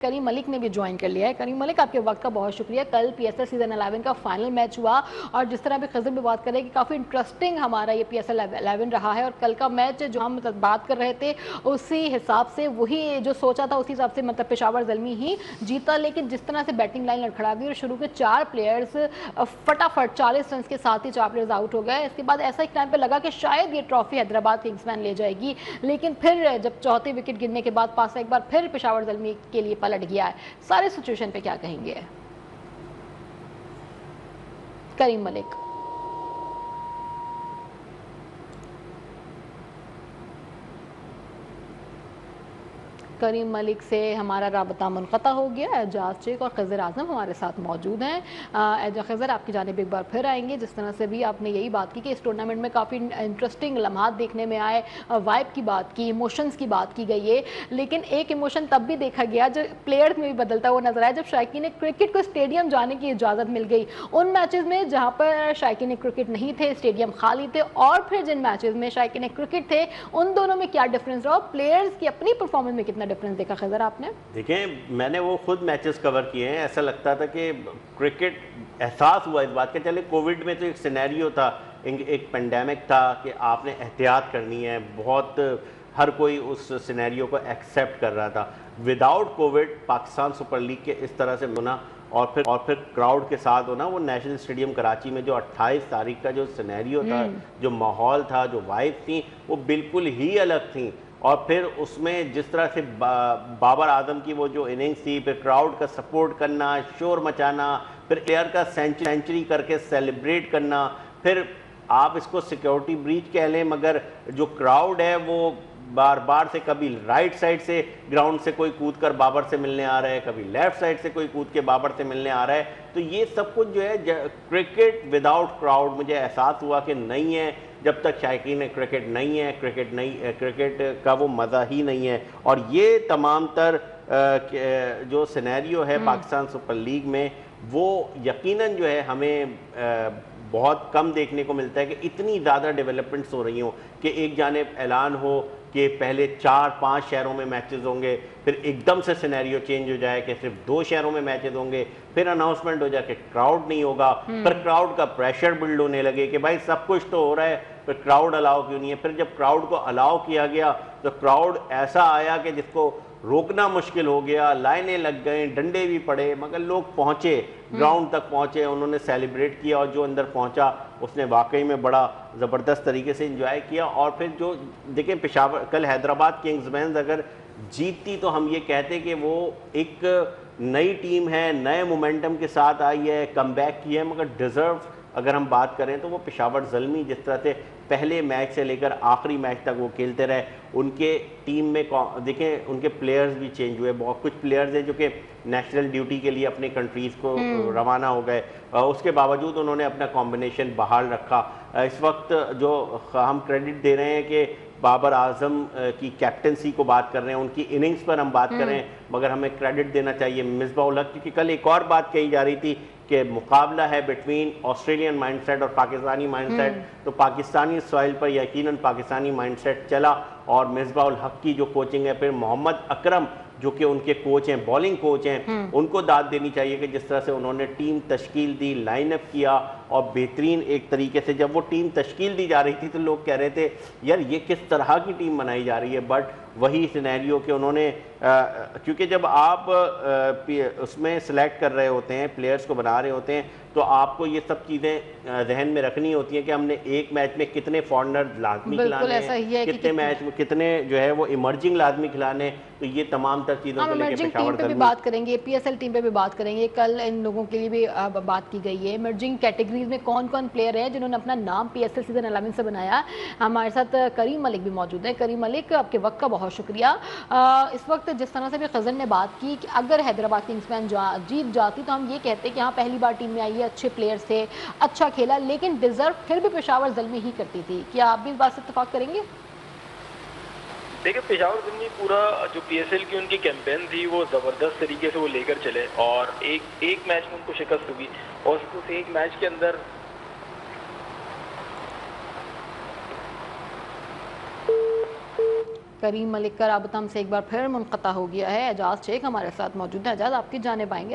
करीम मलिक ने भी ज्वाइन कर लिया है। करीम मलिक, आपके वक्त का बहुत शुक्रिया। कल पीएसएल सीजन 11 का फाइनल मैच हुआ और जिस तरह अभी खजर भी बात करें कि काफ़ी इंटरेस्टिंग हमारा ये पीएसएल 11 रहा है और कल का मैच जो हम बात कर रहे थे उसी हिसाब से वही जो सोचा था उसी हिसाब से मतलब पेशावर ज़ल्मी ही जीता, लेकिन जिस तरह से बैटिंग लाइन लड़खड़ा गई और शुरू के 4 प्लेयर्स फटाफट 40 रन के साथ ही 4 प्लेयर्स आउट हो गए। इसके बाद ऐसा एक टाइम पर लगा कि शायद ये ट्रॉफी हैदराबाद किंग्समैन ले जाएगी, लेकिन फिर जब चौथी विकेट गिरने के बाद पासा एक बार फिर पेशावर ज़ल्मी के लिए पलट गया है। सारे सिचुएशन पे क्या कहेंगे करीम मलिक? करीम मलिक से हमारा राबता मुनक़ता हो गया। एजाज शेख और खज़र आज़म हमारे साथ मौजूद हैं। खज़र, आपकी जानिब एक बार फिर आएंगे। जिस तरह से भी आपने यही बात की कि इस टूर्नामेंट में काफ़ी इंटरेस्टिंग लम्हात देखने में आए, वाइब की बात की, इमोशंस की बात की गई है, लेकिन एक इमोशन तब भी देखा गया जब प्लेयर्स में भी बदलता हुआ नजर आया जब शायकीन क्रिकेट को स्टेडियम जाने की इजाज़त मिल गई। उन मैचेज़ में जहाँ पर शायकीन क्रिकेट नहीं थे, स्टेडियम खाली थे, और फिर जिन मैचेज़ में शायकीन क्रिकेट थे, उन दोनों में क्या डिफरेंस रहा, प्लेयर्स की अपनी परफॉर्मेंस में कितना डिफरेंस देखा खज़र आपने? देखें, मैंने वो खुद मैचेस कवर किए हैं। ऐसा लगता था कि क्रिकेट, एहसास हुआ इस बात का। चले कोविड में तो एक सिनेरियो था, एक पेंडेमिक था कि आपने एहतियात करनी है, बहुत हर कोई उस सिनेरियो को एक्सेप्ट कर रहा था। Without Covid Pakistan super league के इस तरह से होना और फिर क्राउड के साथ होना, वो नेशनल स्टेडियम कराची में जो 28 तारीख का जो सिनेरियो था, जो माहौल था, जो वाइब थी, वो बिल्कुल ही अलग थी। और फिर उसमें जिस तरह से बाबर आजम की वो जो इनिंग्स थी, फिर क्राउड का सपोर्ट करना, शोर मचाना, फिर प्लेयर का सेंचुरी करके सेलिब्रेट करना, फिर आप इसको सिक्योरिटी ब्रीच कह लें, मगर जो क्राउड है वो बार बार से कभी राइट साइड से ग्राउंड से कोई कूद कर बाबर से मिलने आ रहा है, कभी लेफ्ट साइड से कोई कूद के बाबर से मिलने आ रहा है। तो ये सब कुछ जो है क्रिकेट विदाउट क्राउड मुझे एहसास हुआ कि नहीं है। जब तक शायकीन क्रिकेट नहीं है, क्रिकेट का वो मज़ा ही नहीं है। और ये तमाम तर जो सिनेरियो है पाकिस्तान सुपर लीग में, वो यकीनन जो है हमें बहुत कम देखने को मिलता है कि इतनी ज़्यादा डेवलपमेंट्स हो रही हों कि एक जानिब ऐलान हो कि पहले 4-5 शहरों में मैचेस होंगे, फिर एकदम से सिनेरियो चेंज हो जाए कि सिर्फ 2 शहरों में मैचेस होंगे, फिर अनाउंसमेंट हो जाए कि क्राउड नहीं होगा, फिर क्राउड का प्रेशर बिल्ड होने लगे कि भाई सब कुछ तो हो रहा है, फिर क्राउड अलाउ क्यों नहीं है। फिर जब क्राउड को अलाउ किया गया तो क्राउड ऐसा आया कि जिसको रोकना मुश्किल हो गया, लाइनें लग गई, डंडे भी पड़े, मगर लोग पहुंचे, ग्राउंड तक पहुंचे, उन्होंने सेलिब्रेट किया, और जो अंदर पहुंचा उसने वाकई में बड़ा ज़बरदस्त तरीके से एंजॉय किया। और फिर जो देखें, पेशावर कल हैदराबाद किंग्समैन अगर जीतती तो हम ये कहते कि वो एक नई टीम है, नए मोमेंटम के साथ आई है, कमबैक की है, मगर डिज़र्व अगर हम बात करें तो वो पेशावर ज़ल्मी जिस तरह से पहले मैच से लेकर आखिरी मैच तक वो खेलते रहे, उनके टीम में देखें उनके प्लेयर्स भी चेंज हुए। बहुत कुछ प्लेयर्स हैं जो कि नेशनल ड्यूटी के लिए अपने कंट्रीज़ को रवाना हो गए, उसके बावजूद उन्होंने अपना कॉम्बिनेशन बहाल रखा। इस वक्त जो हम क्रेडिट दे रहे हैं कि बाबर आजम की कैप्टनसी को बात कर रहे हैं, उनकी इनिंग्स पर हम बात कर रहे हैं, मगर हमें क्रेडिट देना चाहिए मिसबाह-उल हक, क्योंकि कल एक और बात कही जा रही थी कि मुकाबला है बिटवीन ऑस्ट्रेलियन माइंडसेट और पाकिस्तानी माइंडसेट। तो पाकिस्तानी सॉइल पर यकीनन पाकिस्तानी माइंडसेट चला, और मिसबाह-उल हक की जो कोचिंग है, फिर मोहम्मद अकरम जो कि उनके कोच हैं, बॉलिंग कोच हैं, उनको दाद देनी चाहिए कि जिस तरह से उन्होंने टीम तश्कील दी, लाइनअप किया, और बेहतरीन एक तरीके से जब वो टीम तश्कील दी जा रही थी तो लोग कह रहे थे यार ये किस तरह की टीम बनाई जा रही है। बट वही सिनेरियो कि उन्होंने क्योंकि जब आप उसमें सेलेक्ट कर रहे होते हैं, प्लेयर्स को बना रहे होते हैं, तो आपको ये सब चीज़ें जहन में रखनी होती हैं कि हमने एक मैच में कितने फॉरनर लाजमी खिलाने हैं, कितने मैच में कितने जो है वो इमर्जिंग लाजमी खिलाने। तो ये तमाम तर चीज़ों को लेकर पेशावर टीम पे भी बात करेंगे, पीएसएल टीम पे भी बात करेंगे। कल इन लोगों के लिए भी बात की गई है, इमर्जिंग कैटेगरीज में कौन कौन प्लेयर है जिन्होंने अपना नाम पीएसएल सीजन 11 से बनाया। हमारे साथ करीम मलिक भी मौजूद है। करीम मलिक, आपके वक्त का बहुत शुक्रिया। इस वक्त जिस तरह से भी खजर ने बात की कि अगर हैदराबाद किंग्समैन जीत जाती तो हम ये कहते कि हाँ पहली बार टीम में आई है, अच्छे प्लेयर्स थे, अच्छा खेला, लेकिन डिजर्व फिर भी पेशावर ज़ल्मी ही करती थी। क्या आप भी इस बात से इत्तेफाक करेंगे? देखिए, पेशावर ज़ल्मी पूरा जो पीएसएल की उनकी कैंपेन थी वो ज़बरदस्त तरीके से वो लेकर चले, और एक मैच में उनको शिकस्त हुई, और उस एक मैच के अंदर करीम मलिक का राबता हमसे एक बार फिर मुनक़ता हो गया है। एजाज शेख हमारे साथ मौजूद है। एजाज, आपकी जानिब आएंगे।